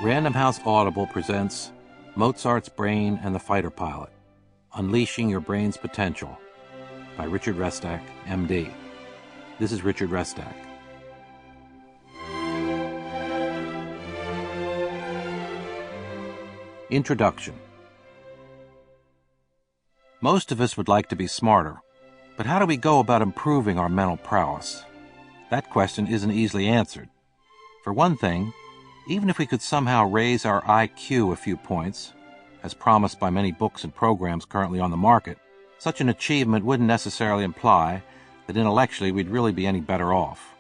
Random House Audible presents Mozart's Brain and the Fighter Pilot, Unleashing Your Brain's Potential by Richard Restak, MD. This is Richard Restak. Introduction. Most of us would like to be smarter, but how do we go about improving our mental prowess? That question isn't easily answered. For one thing, even if we could somehow raise our IQ a few points, as promised by many books and programs currently on the market, such an achievement wouldn't necessarily imply that intellectually we'd really be any better off.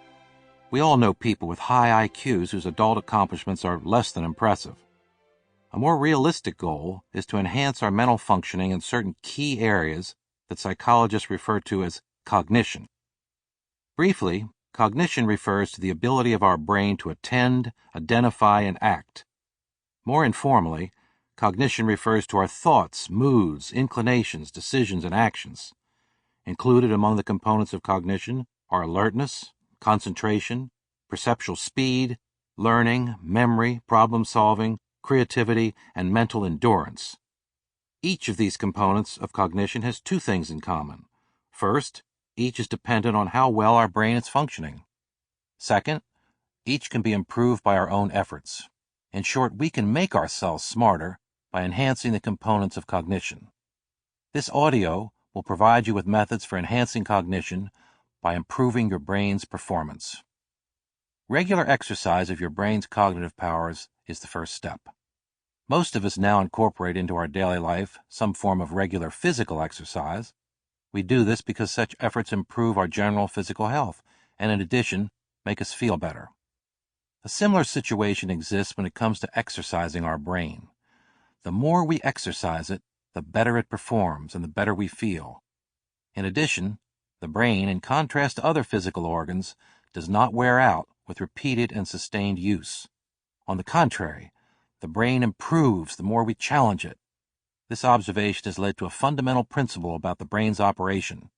We all know people with high IQs whose adult accomplishments are less than impressive. A more realistic goal is to enhance our mental functioning in certain key areas that psychologists refer to as cognition. Briefly, cognition refers to the ability of our brain to attend, identify, and act. More informally, cognition refers to our thoughts, moods, inclinations, decisions, and actions. Included among the components of cognition are alertness, concentration, perceptual speed, learning, memory, problem-solving, creativity, and mental endurance. Each of these components of cognition has two things in common. First, each is dependent on how well our brain is functioning. Second, each can be improved by our own efforts. In short, we can make ourselves smarter by enhancing the components of cognition. This audio will provide you with methods for enhancing cognition by improving your brain's performance. Regular exercise of your brain's cognitive powers is the first step. Most of us now incorporate into our daily life some form of regular physical exercise. We do this because such efforts improve our general physical health and, in addition, make us feel better. A similar situation exists when it comes to exercising our brain. The more we exercise it, the better it performs and the better we feel. In addition, the brain, in contrast to other physical organs, does not wear out with repeated and sustained use. On the contrary, the brain improves the more we challenge it. This observation has led to a fundamental principle about the brain's operation: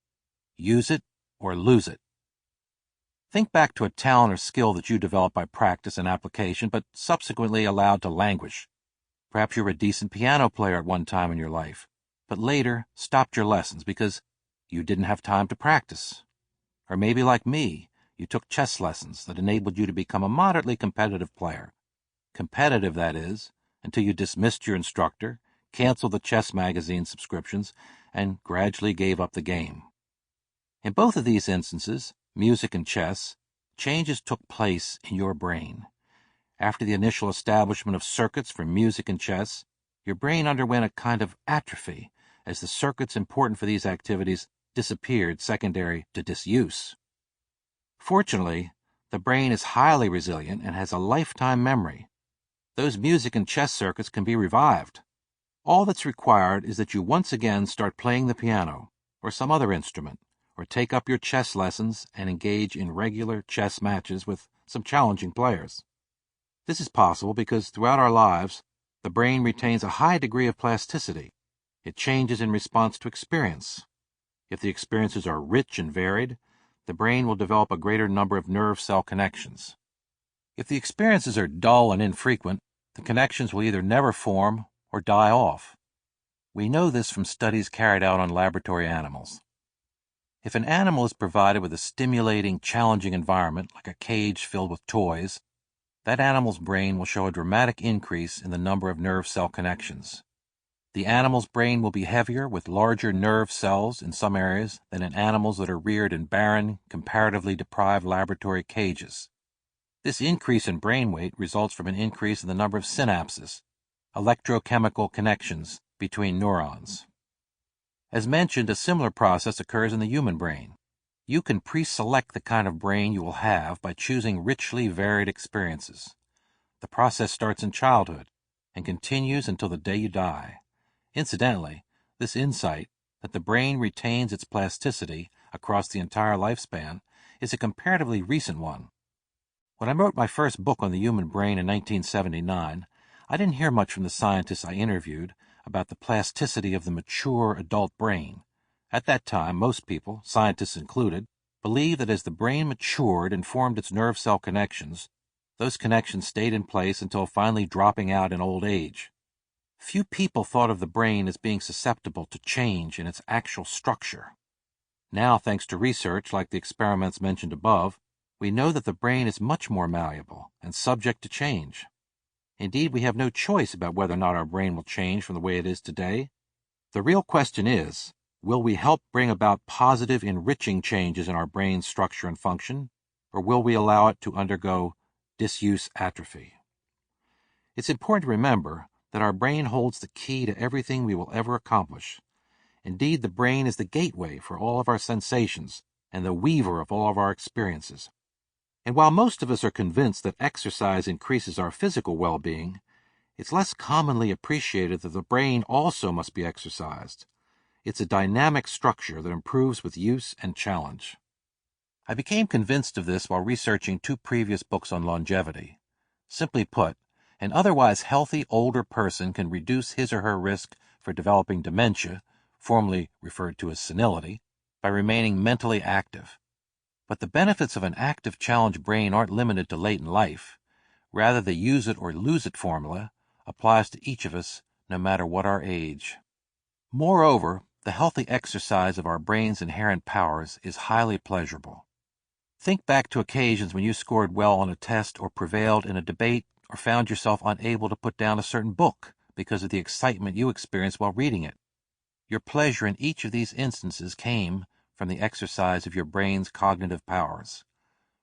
use it or lose it. Think back to a talent or skill that you developed by practice and application, but subsequently allowed to languish. Perhaps you were a decent piano player at one time in your life, but later stopped your lessons because you didn't have time to practice. Or maybe, like me, you took chess lessons that enabled you to become a moderately competitive player. Competitive, that is, until you dismissed your instructor, canceled the chess magazine subscriptions, and gradually gave up the game. In both of these instances, music and chess, changes took place in your brain. After the initial establishment of circuits for music and chess, your brain underwent a kind of atrophy as the circuits important for these activities disappeared secondary to disuse. Fortunately, the brain is highly resilient and has a lifetime memory. Those music and chess circuits can be revived. All that's required is that you once again start playing the piano, or some other instrument, or take up your chess lessons and engage in regular chess matches with some challenging players. This is possible because throughout our lives, the brain retains a high degree of plasticity. It changes in response to experience. If the experiences are rich and varied, the brain will develop a greater number of nerve cell connections. If the experiences are dull and infrequent, the connections will either never form or die off. We know this from studies carried out on laboratory animals. If an animal is provided with a stimulating, challenging environment, like a cage filled with toys, that animal's brain will show a dramatic increase in the number of nerve cell connections. The animal's brain will be heavier with larger nerve cells in some areas than in animals that are reared in barren, comparatively deprived laboratory cages. This increase in brain weight results from an increase in the number of synapses, electrochemical connections between neurons. As mentioned, a similar process occurs in the human brain. You can preselect the kind of brain you will have by choosing richly varied experiences. The process starts in childhood and continues until the day you die. Incidentally, this insight that the brain retains its plasticity across the entire lifespan is a comparatively recent one. When I wrote my first book on the human brain in 1979, I didn't hear much from the scientists I interviewed about the plasticity of the mature adult brain. At that time, most people, scientists included, believed that as the brain matured and formed its nerve cell connections, Those connections stayed in place until finally dropping out in old age. Few people thought of the brain as being susceptible to change in its actual structure. Now, thanks to research like the experiments mentioned above, we know that the brain is much more malleable and subject to change. Indeed, we have no choice about whether or not our brain will change from the way it is today. The real question is, will we help bring about positive, enriching changes in our brain's structure and function, or will we allow it to undergo disuse atrophy? It's important to remember that our brain holds the key to everything we will ever accomplish. Indeed, the brain is the gateway for all of our sensations and the weaver of all of our experiences. And while most of us are convinced that exercise increases our physical well-being, it's less commonly appreciated that the brain also must be exercised. It's a dynamic structure that improves with use and challenge. I became convinced of this while researching 2 previous books on longevity. Simply put, an otherwise healthy older person can reduce his or her risk for developing dementia, formerly referred to as senility, by remaining mentally active. But the benefits of an active challenge brain aren't limited to late in life. Rather, the use it or lose it formula applies to each of us, no matter what our age. Moreover, the healthy exercise of our brain's inherent powers is highly pleasurable. Think back to occasions when you scored well on a test or prevailed in a debate or found yourself unable to put down a certain book because of the excitement you experienced while reading it. Your pleasure in each of these instances came from the exercise of your brain's cognitive powers.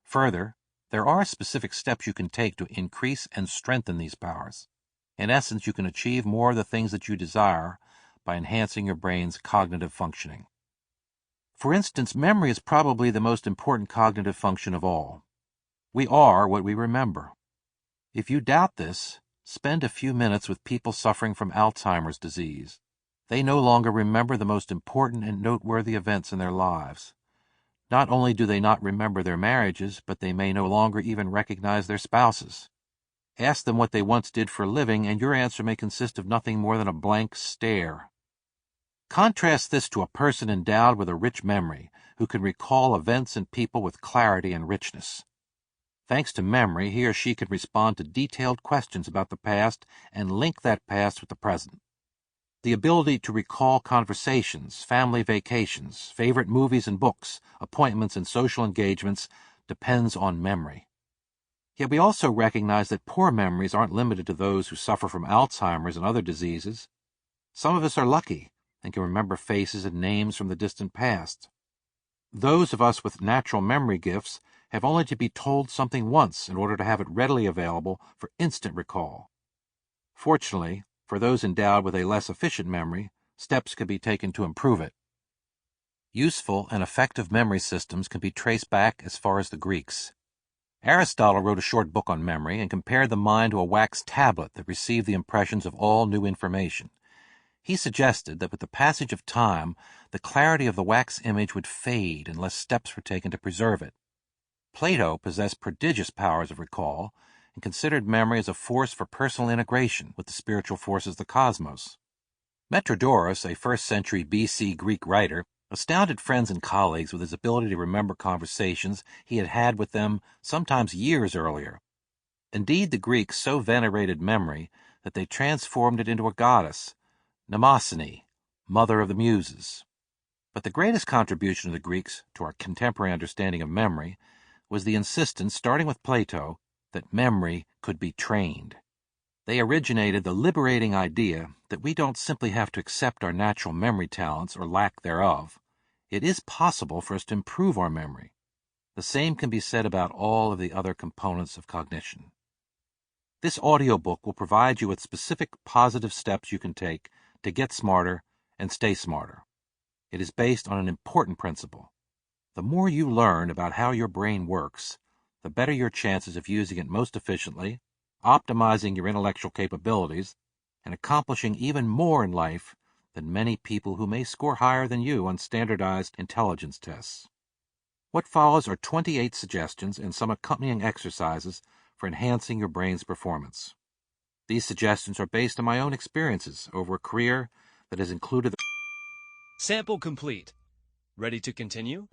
Further, there are specific steps you can take to increase and strengthen these powers. In essence, you can achieve more of the things that you desire by enhancing your brain's cognitive functioning. For instance, memory is probably the most important cognitive function of all. We are what we remember. If you doubt this, spend a few minutes with people suffering from Alzheimer's disease. They no longer remember the most important and noteworthy events in their lives. Not only do they not remember their marriages, but they may no longer even recognize their spouses. Ask them what they once did for a living, and your answer may consist of nothing more than a blank stare. Contrast this to a person endowed with a rich memory, who can recall events and people with clarity and richness. Thanks to memory, he or she can respond to detailed questions about the past and link that past with the present. The ability to recall conversations, family vacations, favorite movies and books, appointments and social engagements depends on memory. Yet we also recognize that poor memories aren't limited to those who suffer from Alzheimer's and other diseases. Some of us are lucky and can remember faces and names from the distant past. Those of us with natural memory gifts have only to be told something once in order to have it readily available for instant recall. Fortunately, for those endowed with a less efficient memory, steps can be taken to improve it. Useful and effective memory systems can be traced back as far as the Greeks. Aristotle wrote a short book on memory and compared the mind to a wax tablet that received the impressions of all new information. He suggested that with the passage of time, the clarity of the wax image would fade unless steps were taken to preserve it. Plato possessed prodigious powers of recall and considered memory as a force for personal integration with the spiritual forces of the cosmos. Metrodorus, a 1st century B.C. Greek writer, astounded friends and colleagues with his ability to remember conversations he had had with them sometimes years earlier. Indeed, the Greeks so venerated memory that they transformed it into a goddess, Mnemosyne, mother of the Muses. But the greatest contribution of the Greeks to our contemporary understanding of memory was the insistence, starting with Plato, that memory could be trained. They originated the liberating idea that we don't simply have to accept our natural memory talents or lack thereof. It is possible for us to improve our memory. The same can be said about all of the other components of cognition. This audiobook will provide you with specific positive steps you can take to get smarter and stay smarter. It is based on an important principle. The more you learn about how your brain works, the better your chances of using it most efficiently, optimizing your intellectual capabilities, and accomplishing even more in life than many people who may score higher than you on standardized intelligence tests. What follows are 28 suggestions and some accompanying exercises for enhancing your brain's performance. These suggestions are based on my own experiences over a career that has included Sample complete. Ready to continue?